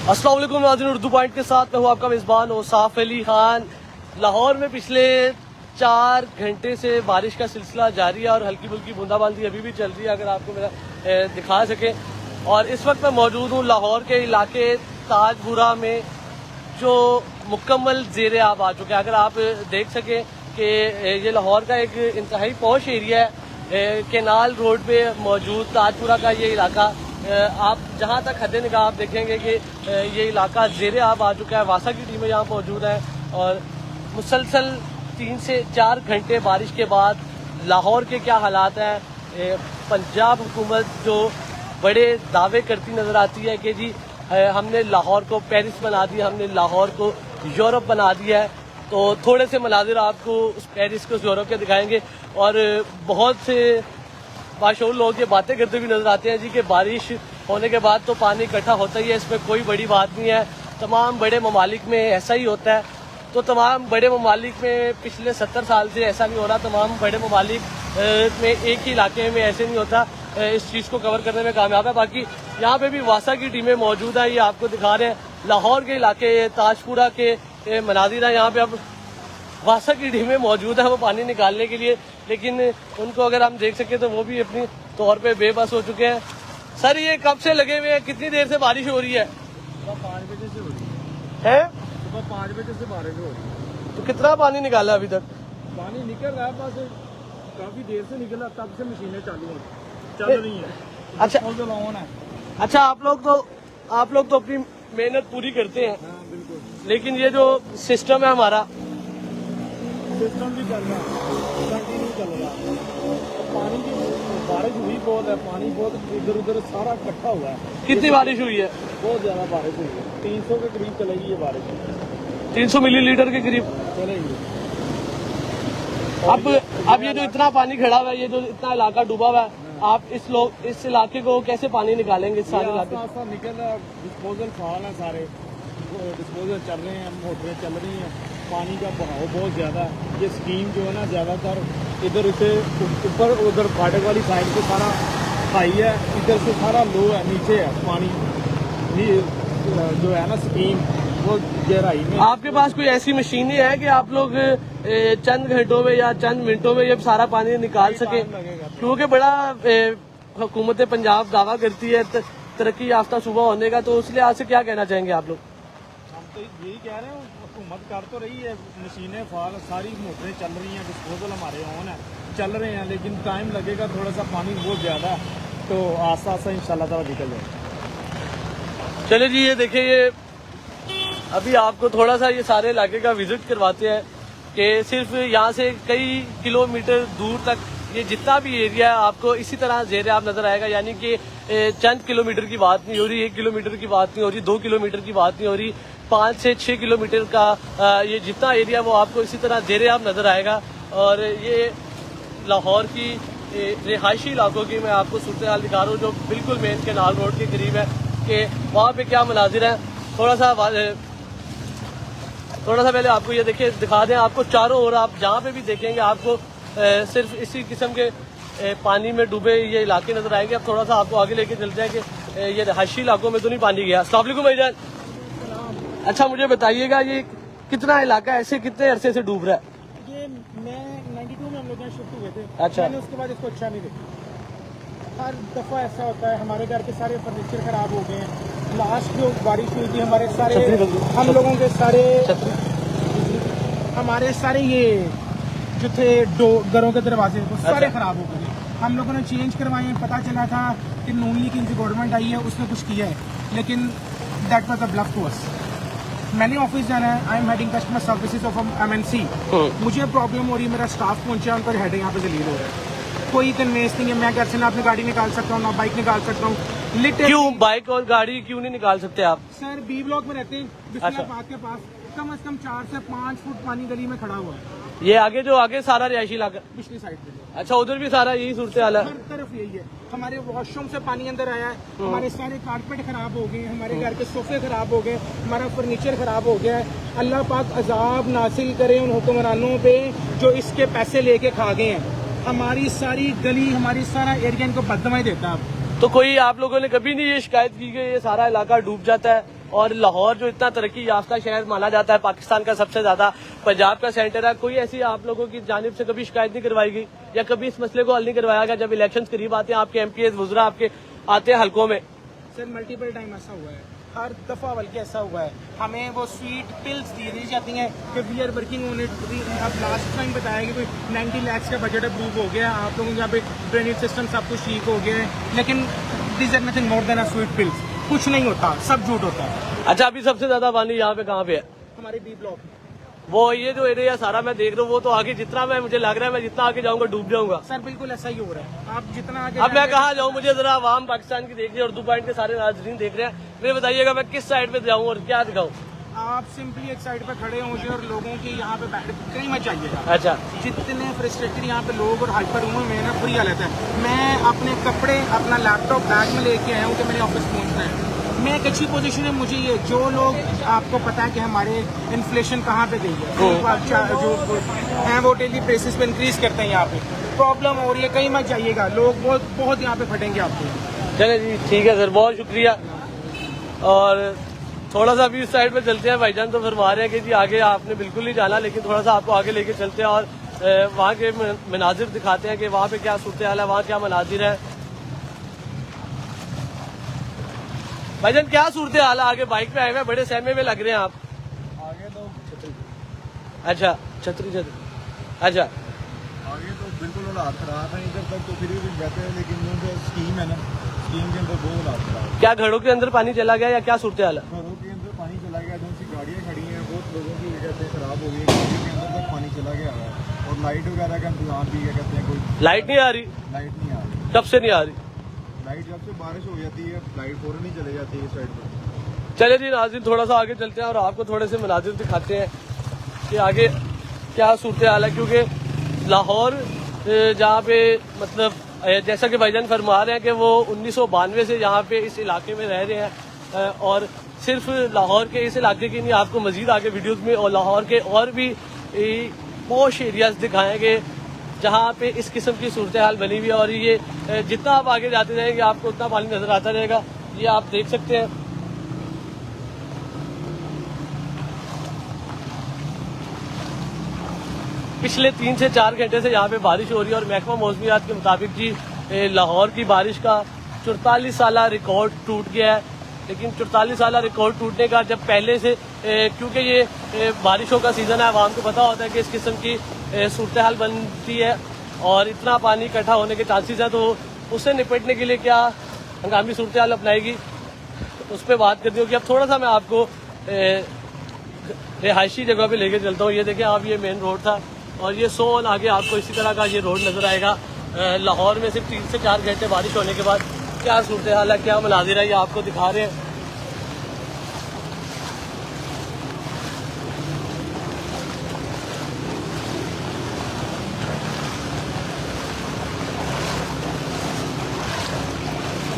अस्सलाम वालेकुम नाज़रीन, उर्दू पॉइंट के साथ मैं हूँ आपका मेज़बान औसाफ अली खान। लाहौर में पिछले 4 घंटे से बारिश का सिलसिला जारी है और हल्की फुल्की बूंदाबांदी अभी भी चल रही है, अगर आपको मेरा दिखा सके। और इस वक्त मैं मौजूद हूँ लाहौर के इलाके ताजपुरा में, जो मुकम्मल ज़ेरे आब आ चुके हैं। अगर आप देख सकें कि ये लाहौर का एक इंतहाई पॉश एरिया है, केनाल रोड पे मौजूद ताजपुरा का ये इलाका। आप जहां तक हद निगाह आप देखेंगे कि ये इलाका ज़ेरे आब आ चुका है। वासा की टीमें यहाँ मौजूद हैं और मुसलसल 3 से 4 घंटे बारिश के बाद लाहौर के क्या हालात हैं। पंजाब हुकूमत जो बड़े दावे करती नज़र आती है कि जी हमने लाहौर को पेरिस बना दिया, हमने लाहौर को यूरोप बना दिया है। तो थोड़े से मनाजिर आपको उस पेरिस को यूरोप के दिखाएंगे और बहुत से बाशऊर लोग ये बातें करते हुए नजर आते हैं जी कि बारिश होने के बाद तो पानी इकट्ठा होता ही है, इसमें कोई बड़ी बात नहीं है। तमाम बड़े ममालिक में ऐसा ही होता है। तो तमाम बड़े ममालिक में पिछले 70 साल से ऐसा नहीं हो रहा। तमाम बड़े ममालिक में एक ही इलाके में ऐसे नहीं होता। इस चीज़ को कवर करने में कामयाब है। बाकी यहाँ पे भी वासा की टीमें मौजूद हैं, ये आपको दिखा रहे हैं। लाहौर के इलाके ताजपुरा के मनाजिर है। यहाँ पे अब वासा की टीमें मौजूद है वो पानी निकालने के लिए, लेकिन उनको अगर हम देख सके तो वो भी अपनी तौर पे बेबस हो चुके हैं। सर ये कब से लगे हुए हैं, कितनी देर से बारिश हो रही है? सुबह 5 बजे से हो रही है। सुबह 5 बजे से बारिश हो रही है। तो कितना पानी निकाला अभी तक? पानी निकल रहा है, बस काफी देर से निकला, तब से मशीनें चल रही हैं। अच्छा ऑन है। अच्छा, आप लोग तो अपनी मेहनत पूरी करते हैं। हाँ बिल्कुल, लेकिन ये जो सिस्टम है हमारा, सिस्टम भी चल रहा है, कंटिन्यू चल रहा है। तो पानी की बारिश हुई बहुत है, पानी बहुत इधर उधर सारा इकट्ठा हुआ है। कितनी बारिश हुई है? बहुत ज्यादा बारिश हुई है, 300 के करीब चलेगी ये बारिश, 300 मिलीलीटर के करीब चलेगी। अब ये जो इतना पानी खड़ा हुआ है, ये जो इतना इलाका डूबा हुआ है, आप इस इलाके को कैसे पानी निकालेंगे? सारे इलाके आस्ता निकल रहा है, डिस्पोजल फाल है, सारे डिस्पोजल चल रहे हैं, मोटरें चल रही हैं। पानी का बहाव बहुत ज़्यादा है। ये स्कीम जो है ना, ज़्यादातर इधर से ऊपर, उधर फाटक वाली साइड से सारा हाई है, इधर से सारा लो है, नीचे है पानी। जो है ना स्कीम, वो गहराई में। आपके पास कोई ऐसी मशीनें है कि आप लोग चंद घंटों में या चंद मिनटों में ये सारा पानी निकाल सके? क्योंकि बड़ा हुकूमत पंजाब दावा करती है तरक्की याफ्ता सूबा होने का, तो उस लिहाज से क्या कहना चाहेंगे आप लोग? हम तो यही कह रहे हैं, हुकूमत कर तो रही है, मशीनें फाल, सारी मोटरें चल रही हैं, डिस्पोजल हमारे ऑन है, चल रहे हैं, लेकिन टाइम लगेगा थोड़ा सा, पानी बहुत ज़्यादा है, तो आस्ता आस्ता इंशाल्लाह ताला निकल जाएगा। चलिए जी, ये देखिए, ये अभी आपको थोड़ा सा ये सारे इलाके का विजिट करवाते हैं कि सिर्फ यहाँ से कई किलोमीटर दूर तक ये जितना भी एरिया है आपको इसी तरह ज़ेरे आब नजर आएगा। यानी कि चंद किलोमीटर की बात नहीं हो रही, 1 किलोमीटर की बात नहीं हो रही, 2 किलोमीटर की बात नहीं हो रही, 5 से 6 किलोमीटर का ये जितना एरिया वो आपको इसी तरह ज़ेरे आब नजर आएगा। और ये लाहौर की रिहायशी इलाकों की मैं आपको सूरत हाल दिखा रहा हूँ, जो बिल्कुल मेन केनाल रोड के करीब है, कि वहाँ पे क्या मनाजिर है। थोड़ा सा पहले आपको ये देखिए दिखा दें। आपको चारों ओर आप जहाँ पे भी देखेंगे आपको सिर्फ इसी किस्म के पानी में डूबे ये इलाके नजर आएंगे। अब थोड़ा सा आपको आगे लेके चलते हैं कि ये रिहायशी इलाकों में तो नहीं पानी गया। अस्सलाम वालेकुम भाईजान। अच्छा, मुझे बताइएगा ये कितना इलाका ऐसे कितने अरसे से डूब रहा है? ये मैं 92 में हम लोग यहाँ शिफ्ट हुए थे। अच्छा। मैंने उसके बाद इसको अच्छा नहीं देखा। हर दफ़ा ऐसा होता है, हमारे घर के सारे फर्नीचर खराब हो गए हैं। लास्ट जो बारिश हुई थी, हमारे सारे हम लोगों के सारे हमारे सारे ये जो थे घरों के दरवाजे वो सारे खराब हो गए। हम लोगों ने चेंज करवाए, पता चला था कि नून लीग की गवर्नमेंट आई है, उसने कुछ किया है, लेकिन that was a bluff to us. मैंने ऑफिस जाना है, I am heading customer services of MNC। मुझे प्रॉब्लम हो रही है, मेरा स्टाफ पहुंचा, उनका हेड यहाँ पे जलील हो रहा है। कोई कन्वेंस नहीं है, मैं घर से ना अपनी गाड़ी निकाल सकता हूँ, ना बाइक निकाल सकता हूँ। क्यों बाइक और गाड़ी क्यों नहीं निकाल सकते आप? सर B ब्लॉक में रहते हैं, बिस्मिल्लाबाद के पास, कम से कम 4 से 5 फुट पानी गली में खड़ा हुआ है। ये आगे सारा रिहायशी इलाका पिछली साइड पे। अच्छा, उधर भी सारा यही सूरत हाल है? हर तरफ यही है। हमारे वॉशरूम से पानी अंदर आया है, हमारे सारे कारपेट खराब हो गए, हमारे घर के सोफे खराब हो गए, हमारा फर्नीचर खराब हो गया है। अल्लाह पाक अजाब नासिल करे उन हुक्मरानों पे जो इसके पैसे लेके खा गए हैं। हमारी सारी गली, हमारी सारा एरिया इनको बददुआएं देता है। तो कोई आप लोगों ने कभी नहीं ये शिकायत की कि ये सारा इलाका डूब जाता है? और लाहौर जो इतना तरक्की याफ्ता शहर माना जाता है, पाकिस्तान का सबसे ज्यादा, पंजाब का सेंटर है, कोई ऐसी आप लोगों की जानिब से कभी शिकायत नहीं करवाई गई या कभी इस मसले को हल नहीं करवाया गया जब इलेक्शन करीब आते हैं, आपके एमपीएस वुज़रा आपके आते हैं हलकों में? सर मल्टीपल टाइम ऐसा हुआ है, हर दफ़ा बल्कि ऐसा हुआ है। हमें वो स्वीट पिल्स दी जाती हैं कि we are working on it. अब लास्ट टाइम बताया कि कोई 90 लाख का बजट अप्रूव हो गया, आप लोगों के यहाँ पे ड्रेनेज सिस्टम सब कुछ ठीक हो गया है, लेकिन this are nothing more than a sweet pills. कुछ नहीं होता, सब झूठ होता है। अच्छा, अभी सबसे ज्यादा पानी यहाँ पे कहाँ पे है? हमारे बी ब्लॉक वो ये जो एरिया सारा मैं देख रहा हूँ, वो तो आगे जितना मैं मुझे लग रहा है मैं जितना आगे जाऊंगा डूब जाऊंगा। सर बिल्कुल ऐसा ही हो रहा है, आप जितना आगे अब मैं कहाँ जाऊँ? मुझे जरा आवाम पाकिस्तान की देख रही है, उर्दू पॉइंट के सारे नाज़रीन देख रहे हैं, मुझे बताइएगा मैं किस साइड पे जाऊँ और क्या दिखाऊँ? आप सिंपली एक साइड पे खड़े होंगे और लोगों की यहाँ पे कहीं मत जाइएगा। अच्छा, जितने फ्रस्ट्रेटेड यहाँ पे लोग और हाइपर हुए में ना, बुरी हालत है। मैं अपने कपड़े अपना लैपटॉप बैग में लेके आया हूँ कि मेरे ऑफिस पहुँचना है। मैं एक अच्छी पोजीशन है मुझे। ये जो लोग, आपको पता है कि हमारे इन्फ्लेशन कहाँ पे गई है, जो हैं वो डेली बेसिस पे इंक्रीज करते हैं। यहाँ पे प्रॉब्लम हो रही है, कहीं मत जाइएगा, लोग बहुत यहाँ पे फटेंगे आपको। चले जी, ठीक है सर, बहुत शुक्रिया। और थोड़ा सा अभी इस साइड पे चलते हैं, भाईजान तो फरमा रहे हैं कि जी आगे आपने बिल्कुल नहीं जाना, लेकिन थोड़ा सा आपको आगे लेके चलते हैं और वहाँ के मनाजिर दिखाते हैं कि वहाँ पे क्या सूरत हाल है, वहाँ क्या मनाजिर है। भाईजान क्या सूरत हाल है? आगे बाइक पे आए हुए, बड़े सहमे में लग रहे हैं आप। आगे तो अच्छा, छतरी अच्छा, आगे तो बिल्कुल हालात खराब है। इधर तक तो फिर भी बहते हैं, लेकिन जो स्कीम है ना, स्कीम के अंदर बहुत हालात खराब है। क्या घरों के अंदर पानी चला गया या क्या सूरत हाल है? घरों के अंदर पानी चला गया, जो सी गाड़ियाँ खड़ी हैं बहुत लोगों की वजह से खराब हो गई, गाड़ियों के अंदर तक पानी चला गया है। और लाइट वगैरह का इंतजाम भी क्या कहते हैं, कोई लाइट नहीं आ रही? लाइट नहीं आ रही। कब से नहीं आ रही? लाइट जब से बारिश हो जाती है लाइट फौरन ही चले जाती है इस साइड पर। चले जी नाज़रीन, थोड़ा सा आगे चलते हैं और आपको थोड़े से मनाजिर दिखाते हैं कि आगे क्या सूरत हाल है। क्योंकि लाहौर जहाँ पे मतलब जैसा कि भाईजान फरमा रहे हैं कि वो 1992 से यहाँ पे इस इलाके में रह रहे हैं, और सिर्फ लाहौर के इस इलाके की नहीं, आपको मजीद आगे वीडियोस में और लाहौर के और भी पॉश एरियाज दिखाएंगे जहाँ पे इस किस्म की सूरत हाल बनी हुई है। और ये जितना आप आगे जाते जाएंगे आपको उतना पानी नजर आता रहेगा। ये आप देख सकते हैं। पिछले 3 से 4 घंटे से यहाँ पे बारिश हो रही है और महकमा मौसमियात के मुताबिक जी लाहौर की बारिश का 44 साला रिकॉर्ड टूट गया है। लेकिन 44 साला रिकॉर्ड टूटने का जब पहले से क्योंकि ये बारिशों का सीज़न है, आवाम को पता होता है कि इस किस्म की सूरत हाल बनती है और इतना पानी इकट्ठा होने के चांसेस है, तो उससे निपटने के लिए क्या हंगामी सूरत हाल अपनाएगी उस पर बात करती होगी। अब थोड़ा सा मैं आपको रिहायशी जगह पे लेके चलता हूँ। ये देखें आप, ये मेन रोड था और ये सोन आगे आपको इसी तरह का ये रोड नजर आएगा। लाहौर में सिर्फ 3 से 4 घंटे बारिश होने के बाद क्या सूरत हाल है, क्या मनाजिर है, ये आपको दिखा रहे हैं।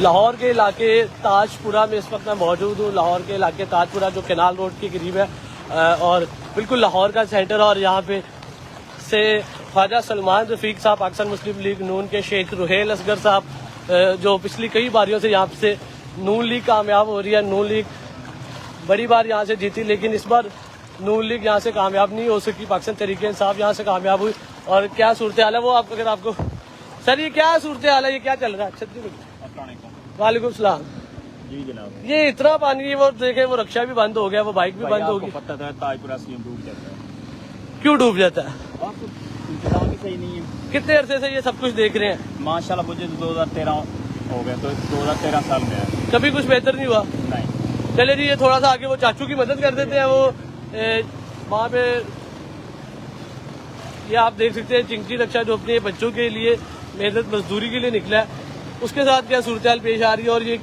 लाहौर के इलाके ताजपुरा में इस वक्त मैं मौजूद हूँ। लाहौर के इलाके ताजपुरा जो केनाल रोड के करीब है और बिल्कुल लाहौर का सेंटर। और यहाँ पे से ख्वाजा सलमान रफीक साहब, पाकिस्तान मुस्लिम लीग नून के शेख रुहेल असगर साहब, जो पिछली कई बारियों से यहाँ से नून लीग कामयाब हो रही है। नून लीग बड़ी बार यहाँ से जीती, लेकिन इस बार नून लीग यहाँ से कामयाब नहीं हो सकी। पाकिस्तान तहरीक इंसाफ यहाँ से कामयाब हुई। और क्या सूरत हाल है वो आप, अगर आपको सर ये क्या सूरत हाल है, ये क्या चल रहा है? वालेकुम सलाम जी जनाब। ये इतना पानी, वो देखे वो रक्षा भी बंद हो गया, वो बाइक भी बंद हो गई। पता था ताजपुरा स्कीम डूब जाता है। क्यों डूब जाता है? इंतजाम ही सही नहीं है। कितने अरसे से ये सब कुछ देख रहे हैं? माशाल्लाह मुझे 2013 हो गया, तो 2013 साल में है। कभी कुछ बेहतर नहीं हुआ? नहीं। चले जी, ये थोड़ा सा आगे वो चाचू की मदद कर देते हैं। वो वहाँ पे ये आप देख सकते हैं चिंकी रक्षा जो अपने बच्चों के लिए मेहनत मजदूरी के लिए निकला है, उसके साथ क्या सूरत हाल पेश आ रही है। और ये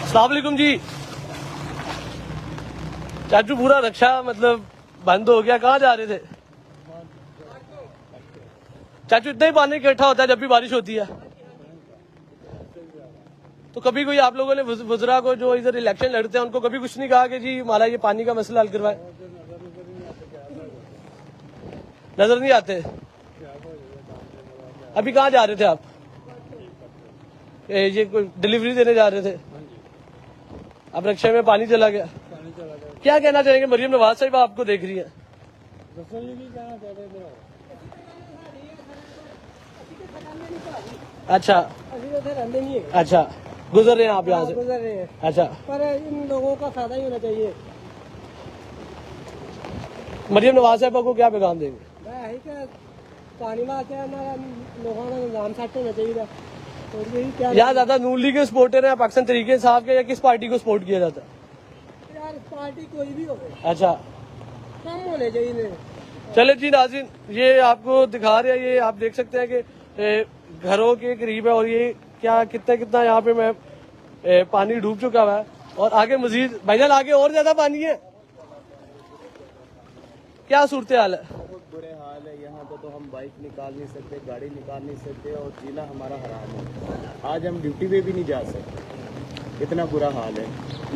अस्सलाम वालेकुम जी। चाचू पूरा रक्षा मतलब बंद हो गया, कहाँ जा रहे थे चाचू? इतना ही पानी इकट्ठा होता है जब भी बारिश होती है? तो कभी कोई आप लोगों ने वुज़रा को जो इधर इलेक्शन लड़ते हैं उनको कभी कुछ नहीं कहा कि जी हमारा ये पानी का मसला हल करवाए? नजर नहीं आते? अभी कहाँ जा रहे थे आप? ये कोई डिलीवरी देने जा रहे थे? अब रक्षा में पानी चला गया। क्या कहना चाहेंगे? मरियम नवाज साहिबा आपको देख रही है। अच्छा अच्छा, गुजर रहे हैं आप यहाँ से? गुजर रहे हैं, अच्छा, पर इन लोगों का फायदा ही होना चाहिए। मरियम नवाज साहिबा को क्या पैगाम देंगे? पानी में आके हमारा लोगों का निजाम सेट होना चाहिए। और यही क्या यहाँ ज्यादा नून लीग के सपोर्टर हैं, पाकिस्तान तरीके इंसाफ के, या किस पार्टी को सपोर्ट किया जाता है? यार, पार्टी कोई भी हो, अच्छा, कम होने चाहिए। चले जी नाज़रीन, ये आपको दिखा रहे हैं, ये आप देख सकते हैं कि घरों के करीब है और ये क्या कितना यहाँ पे मैं पानी डूब चुका हुआ है और आगे मजीद भाईजान आगे और ज्यादा पानी है। क्या सूरत हाल है? बहुत बुरे हाल है यहाँ पे, तो हम बाइक निकाल नहीं सकते, गाड़ी निकाल नहीं सकते और जीना हमारा हराम है। आज हम ड्यूटी पे भी नहीं जा सकते, इतना बुरा हाल है।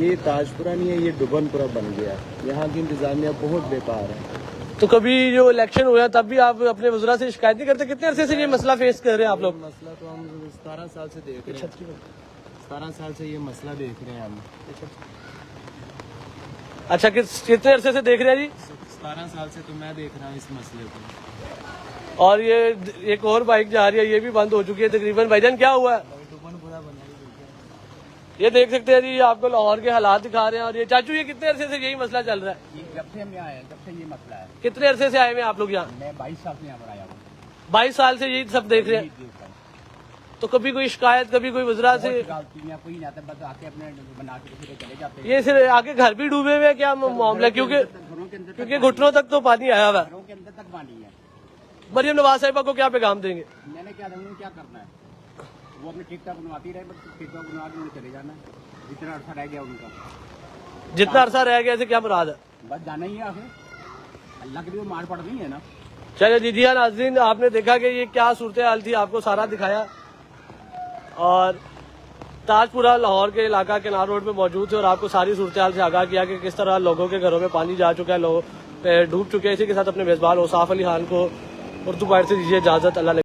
ये ताजपुरा नहीं है, ये डुबनपुरा बन गया। यहाँ की इंतजामिया बहुत बेकार है। तो कभी जो इलेक्शन हुआ तब भी आप अपने वज़रा से शिकायत नहीं करते? कितने अरसे से ये मसला फेस कर रहे हैं आप लोग? मसला तो हम 17 साल से देख रहे हैं, 17 साल से ये मसला देख रहे हैं हम। अच्छा, कितने अरसे से देख रहे हैं जी? 17 साल से तो मैं देख रहा हूँ इस मसले को। और ये एक और बाइक जा रही है, ये भी बंद हो चुकी है तकरीबन। भाईजान क्या हुआ है? ये देख सकते हैं जी, आपको लाहौर के हालात दिखा रहे हैं। और ये चाचू, ये कितने अरसे से यही मसला चल रहा है? जब से हम यहाँ आए, जब से ये मसला है। कितने अरसे से आए हुए हैं आप लोग यहाँ? मैं 22 साल से यहाँ पर आया हूँ। 22 साल से यही सब देख रहे हैं। तो कभी कोई शिकायत, कभी कोई वज़रा से? कोई नहीं आता, बस आके अपने बना के किसी को चले जाते हैं। ये सिर्फ आगे घर भी डूबे हुए हैं, क्या मामला? क्योंकि घरों के अंदर घुटनों तक तो पानी आया हुआ है। घरों के अंदर तक पानी है। मरियम नवाज साहिबा को क्या पैगाम देंगे? मैंने क्या उन्हें क्या करना है, वो अपने टिकटॉक बनवाती रहे, बस टिकटॉक बनवा के उन्हें चले जाना है। जितना अर्सा रह गया उनका, जितना अरसा रह गया, ऐसे क्या मुराद है? बस जाना ही है आखिर। अल्लाह की भी मार पड़ रही है ना। चलिए दीदी नाज़रीन, आपने देखा कि ये क्या सूरत हाल थी, आपको सारा दिखाया। और ताजपुरा लाहौर के इलाका केनार रोड पे मौजूद थे और आपको सारी सूरत हाल से आगाह किया कि किस तरह लोगों के घरों में पानी जा चुका है, लोग डूब चुके हैं। इसी के साथ अपने मेजबान औसाफ अली खान को उर्दू पार्ट से दीजिए इजाजत। अल्लाह